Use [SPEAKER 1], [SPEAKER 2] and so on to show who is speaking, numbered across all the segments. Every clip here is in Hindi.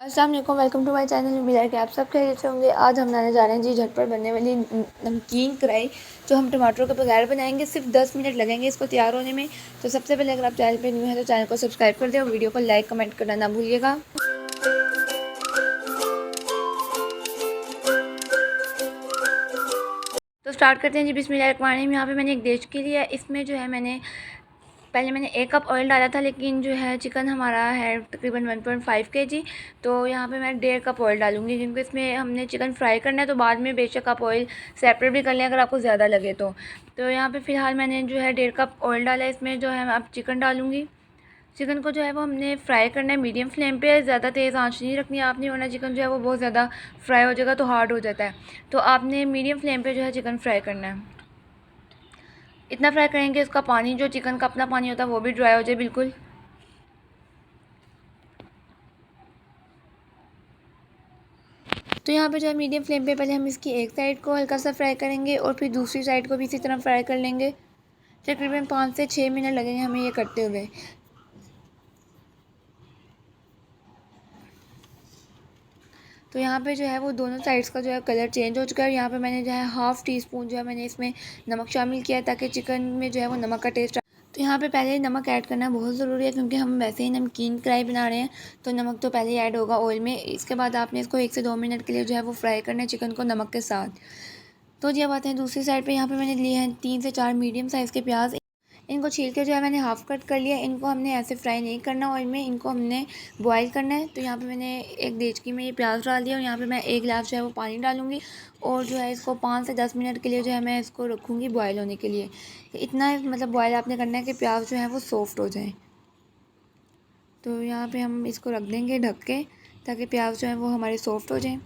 [SPEAKER 1] अस्सलाम वालेकुम, वेलकम टू माय चैनल। उम्मीद है कि आप सब खैरियत से होंगे। आज हम बनाने जा रहे हैं जी झटपट बनने वाली नमकीन कढ़ाई, जो हम टमाटरों के बगैर बनाएंगे। सिर्फ 10 मिनट लगेंगे इसको तैयार होने में। तो सबसे पहले अगर आप चैनल पे न्यू हैं तो चैनल को सब्सक्राइब कर दें और वीडियो को लाइक कमेंट करना ना भूलिएगा। तो स्टार्ट करते हैं जी। बिस्मिल्लाहिर्रहमानिर्रहीम। यहाँ पे मैंने एक देचकी लिया है। इसमें जो है पहले मैंने 1 कप ऑयल डाला था, लेकिन जो है चिकन हमारा है तकरीबन 1.5 kg। तो यहाँ पे मैं 1.5 कप ऑयल डालूँगी, क्योंकि इसमें हमने चिकन फ्राई करना है। तो बाद में बेशक आप ऑयल सेपरेट भी कर लें अगर आपको ज़्यादा लगे तो यहाँ पे फ़िलहाल मैंने जो है 1.5 कप ऑयल डाला है। इसमें जो है मैं अब चिकन डालूँगी। चिकन को जो है वो हमने फ्राई करना है मीडियम फ्लेम पे। ज़्यादा तेज़ आंच नहीं रखनी है आपने, वरना चिकन जो है वो बहुत ज़्यादा फ्राई हो जाएगा तो हार्ड हो जाता है। तो आपने मीडियम फ्लेम पे जो है चिकन फ्राई करना है। इतना फ्राई करेंगे इसका पानी, जो चिकन का अपना पानी होता है, वो भी ड्राई हो जाए बिल्कुल। तो यहाँ पे जो है मीडियम फ्लेम पे पहले हम इसकी एक साइड को हल्का सा फ्राई करेंगे और फिर दूसरी साइड को भी इसी तरह फ्राई कर लेंगे। तकरीबन 5 से 6 मिनट लगेंगे हमें ये करते हुए। तो यहाँ पे जो है वो दोनों साइड्स का जो है कलर चेंज हो चुका है। यहाँ पे मैंने जो है हाफ़ टी स्पून जो है मैंने इसमें नमक शामिल किया है, ताकि चिकन में जो है वो नमक का टेस्ट। तो यहाँ पे पहले नमक ऐड करना बहुत ज़रूरी है, क्योंकि हम वैसे ही नमकीन कढ़ाई बना रहे हैं, तो नमक तो पहले ही ऐड होगा ऑयल में। इसके बाद आपने इसको 1 से 2 मिनट के लिए जो है वो फ्राई करना है चिकन को नमक के साथ। तो जी अब आते हैं दूसरी साइड पे। यहाँ पे मैंने लिए हैं 3 से 4 मीडियम साइज़ के प्याज। इनको छील के जो है मैंने हाफ़ कट कर लिया। इनको हमने ऐसे फ्राई नहीं करना ऑयल में, इनको हमने बॉईल करना है। तो यहाँ पे मैंने एक देचकी में ये प्याज डाल दिया और यहाँ पे मैं 1 गिलास जो है वो पानी डालूँगी और जो है इसको 5 से 10 मिनट के लिए जो है मैं इसको रखूँगी बॉयल होने के लिए। तो इतना मतलब बॉयल आपने करना है कि प्याज जो है वो सॉफ्ट हो जाए। तो यहाँ पे हम इसको रख देंगे ढक के, ताकि प्याज जो है वो हमारे सॉफ्ट हो जाएं।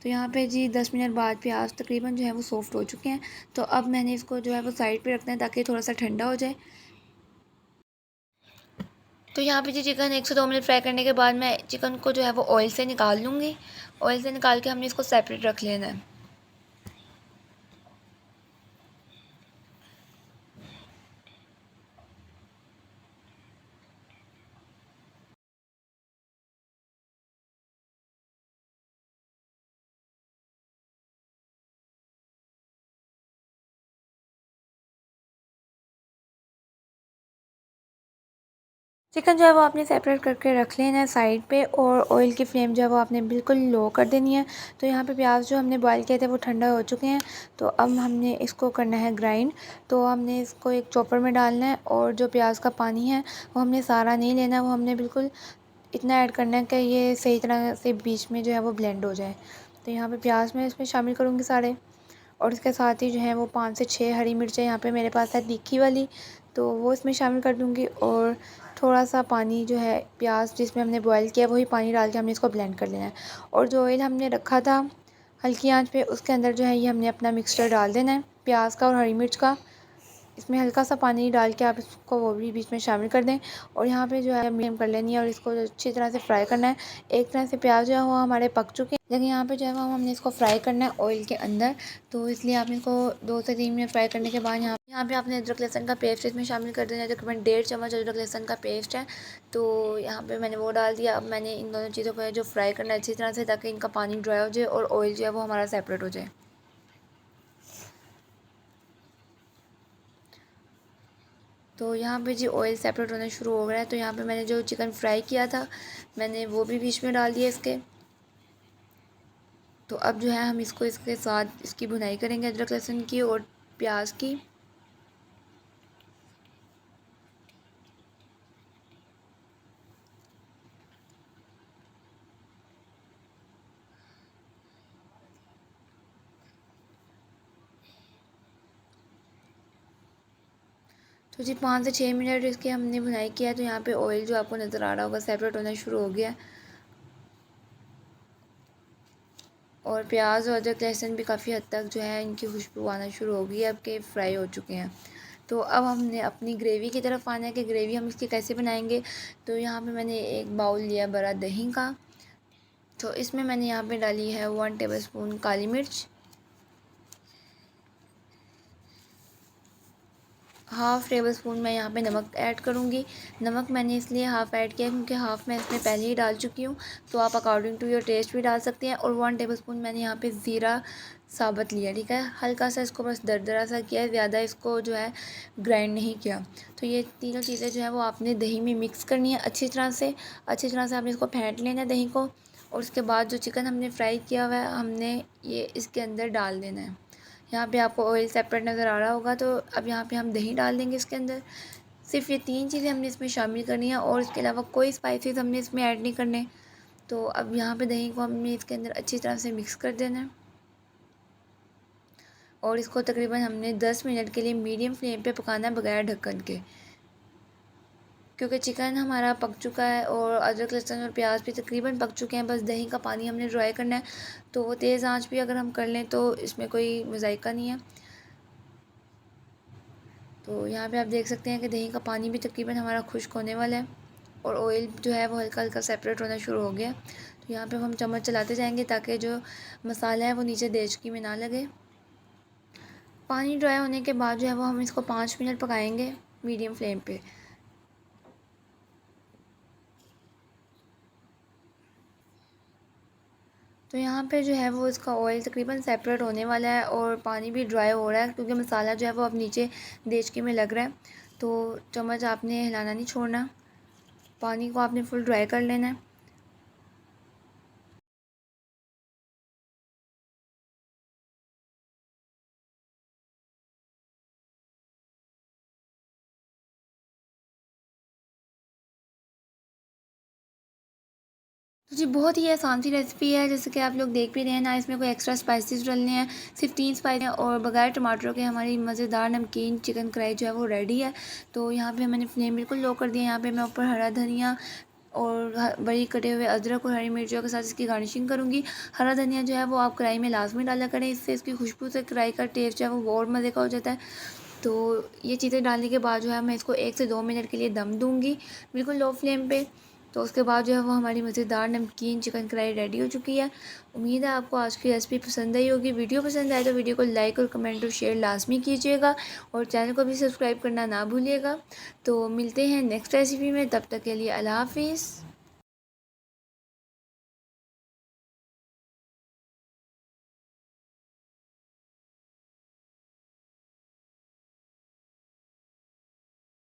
[SPEAKER 1] तो यहाँ पे जी 10 मिनट बाद प्याज तकरीबन जो है वो सॉफ्ट हो चुके हैं। तो अब मैंने इसको जो है वो साइड पे रखना है, ताकि थोड़ा सा ठंडा हो जाए। तो यहाँ पे जी चिकन 1 से 2 मिनट फ्राई करने के बाद मैं चिकन को जो है वो ऑयल से निकाल लूँगी। ऑयल से निकाल के हमने इसको सेपरेट रख लेना है। चिकन जो है वो आपने सेपरेट करके रख लेना है साइड पे, और ऑयल की फ्लेम जो है वो आपने बिल्कुल लो कर देनी है। तो यहाँ पे प्याज जो हमने बॉईल किए थे वो ठंडा हो चुके हैं। तो अब हमने इसको करना है ग्राइंड। तो हमने इसको एक चॉपर में डालना है, और जो प्याज का पानी है वो हमने सारा नहीं लेना, वो हमने बिल्कुल इतना ऐड करना है कि ये सही तरह से बीच में जो है वो ब्लेंड हो जाए। तो यहाँ पर प्याज मैं इसमें शामिल करूँगी सारे, और इसके साथ ही जो है वो 5 से 6 हरी मिर्चें यहाँ पे मेरे पास है तीखी वाली, तो वो इसमें शामिल कर दूँगी। और थोड़ा सा पानी जो है प्याज जिसमें हमने बॉईल किया वही पानी डाल के हमने इसको ब्लेंड कर लेना है। और जो ऑयल हमने रखा था हल्की आंच पे, उसके अंदर जो है ये हमने अपना मिक्सचर डाल देना है प्याज का और हरी मिर्च का। इसमें हल्का सा पानी डाल के आप इसको वो भी बीच में शामिल कर दें, और यहाँ पे जो है मीडियम कर लेनी है और इसको अच्छी तरह से फ्राई करना है। एक तरह से प्याज जो है वो हमारे पक चुके हैं, लेकिन यहाँ पे जो है वो हमने इसको फ्राई करना है ऑयल के अंदर। तो इसलिए आपने इसको 2 से 3 मिनट फ्राई करने के बाद यहाँ पे आपने अदरक लहसुन का पेस्ट इसमें शामिल कर देना है। तकरीबन 1.5 चम्मच अदरक लहसुन का पेस्ट है, तो यहाँ पे मैंने वो डाल दिया। अब मैंने इन दोनों चीज़ों को जो फ्राई करना है अच्छी तरह से, ताकि इनका पानी ड्राई हो जाए और ऑयल जो है वो हमारा सेपरेट हो जाए। तो यहाँ पे जी ऑयल सेपरेट होना शुरू हो गया है। तो यहाँ पे मैंने जो चिकन फ्राई किया था मैंने वो भी बीच में डाल दिया इसके। तो अब जो है हम इसको इसके साथ इसकी भुनाई करेंगे अदरक लहसुन की और प्याज की। तो जी 5 से 6 मिनट इसकी हमने भुनाई किया। तो यहाँ पे ऑयल जो आपको नज़र आ रहा होगा सेपरेट होना शुरू हो गया, और प्याज और अदरक लहसुन भी काफ़ी हद तक जो है इनकी खुशबू आना शुरू हो गई है, अब के फ्राई हो चुके हैं। तो अब हमने अपनी ग्रेवी की तरफ आना है कि ग्रेवी हम इसकी कैसे बनाएंगे। तो यहाँ पे मैंने एक बाउल लिया बड़ा दही का। तो इसमें मैंने यहाँ पे डाली है 1 टेबलस्पून काली मिर्च, हाफ़ टेबल स्पून मैं यहाँ पे नमक ऐड करूँगी। नमक मैंने इसलिए हाफ़ ऐड किया क्योंकि हाफ़ मैं इसमें पहले ही डाल चुकी हूँ, तो आप अकॉर्डिंग टू योर टेस्ट भी डाल सकते हैं। और 1 टेबल स्पून मैंने यहाँ पे ज़ीरा साबुत लिया, ठीक है। हल्का सा इसको बस दरदरा सा किया है, ज़्यादा इसको जो है ग्राइंड नहीं किया। तो ये तीनों चीज़ें जो है वो आपने दही में मिक्स करनी है अच्छी तरह से। अच्छी तरह से आपने इसको फेंट लेना है दही को, और उसके बाद जो चिकन हमने फ्राई किया हुआ है हमने ये इसके अंदर डाल देना है। यहाँ पे आपको ऑयल सेपरेट नज़र आ रहा होगा, तो अब यहाँ पे हम दही डाल देंगे इसके अंदर। सिर्फ ये 3 चीज़ें हमने इसमें शामिल करनी है और इसके अलावा कोई स्पाइसेस हमने इसमें ऐड नहीं करने। तो अब यहाँ पे दही को हमने इसके अंदर अच्छी तरह से मिक्स कर देना है, और इसको तकरीबन हमने 10 मिनट के लिए मीडियम फ्लेम पे पकाना है बगैर ढक्कन के। क्योंकि चिकन हमारा पक चुका है और अदरक लहसुन और प्याज भी तकरीबन पक चुके हैं, बस दही का पानी हमने ड्राई करना है। तो वो तेज़ आंच भी अगर हम कर लें तो इसमें कोई मज़ायका नहीं है। तो यहाँ पे आप देख सकते हैं कि दही का पानी भी तकरीबन हमारा खुश्क होने वाला है, और ऑयल जो है वो हल्का हल्का सेपरेट होना शुरू हो गया। तो यहाँ पे हम चम्मच चलाते जाएंगे ताकि जो मसाला है वो नीचे देचकी में ना लगे। पानी ड्राई होने के बाद जो है वो हम इसको 5 मिनट पकाएंगे मीडियम फ्लेम पे। तो यहाँ पे जो है वो इसका ऑयल तकरीबन सेपरेट होने वाला है और पानी भी ड्राई हो रहा है, क्योंकि मसाला जो है वो अब नीचे देचकी में लग रहा है। तो चम्मच आपने हिलाना नहीं छोड़ना, पानी को आपने फुल ड्राई कर लेना है। तो जी बहुत ही आसान सी रेसिपी है, जैसे कि आप लोग देख भी रहे हैं ना, इसमें कोई एक्स्ट्रा स्पाइसेस डलने हैं, सिर्फ 3 स्पाइस हैं, और बगैर टमाटरों के हमारी मज़ेदार नमकीन चिकन कढ़ाई जो है वो रेडी है। तो यहाँ पे मैंने फ्लेम बिल्कुल लो कर दिया। यहाँ पे मैं ऊपर हरा धनिया और बड़ी कटे हुए अदरक और हरी मिर्चों के साथ इसकी गार्निशिंग करूँगी। हरा धनिया जो है वो आप कढ़ाई में लाजमी डाला करें, इससे इसकी खुशबू से कढ़ाई का टेस्ट जो है वो और मज़े का हो जाता है। तो ये चीज़ें डालने के बाद जो है मैं इसको 1 से 2 मिनट के लिए दम दूँगी बिल्कुल लो फ्लेम पे। तो उसके बाद जो है वो हमारी मज़ेदार नमकीन चिकन कढ़ाई रेडी हो चुकी है। उम्मीद है आपको आज की रेसिपी पसंद आई होगी। वीडियो पसंद आए तो वीडियो को लाइक और कमेंट और शेयर लाजमी कीजिएगा, और चैनल को भी सब्सक्राइब करना ना भूलिएगा। तो मिलते हैं नेक्स्ट रेसिपी में, तब तक के लिए अल्लाह हाफ़िज़।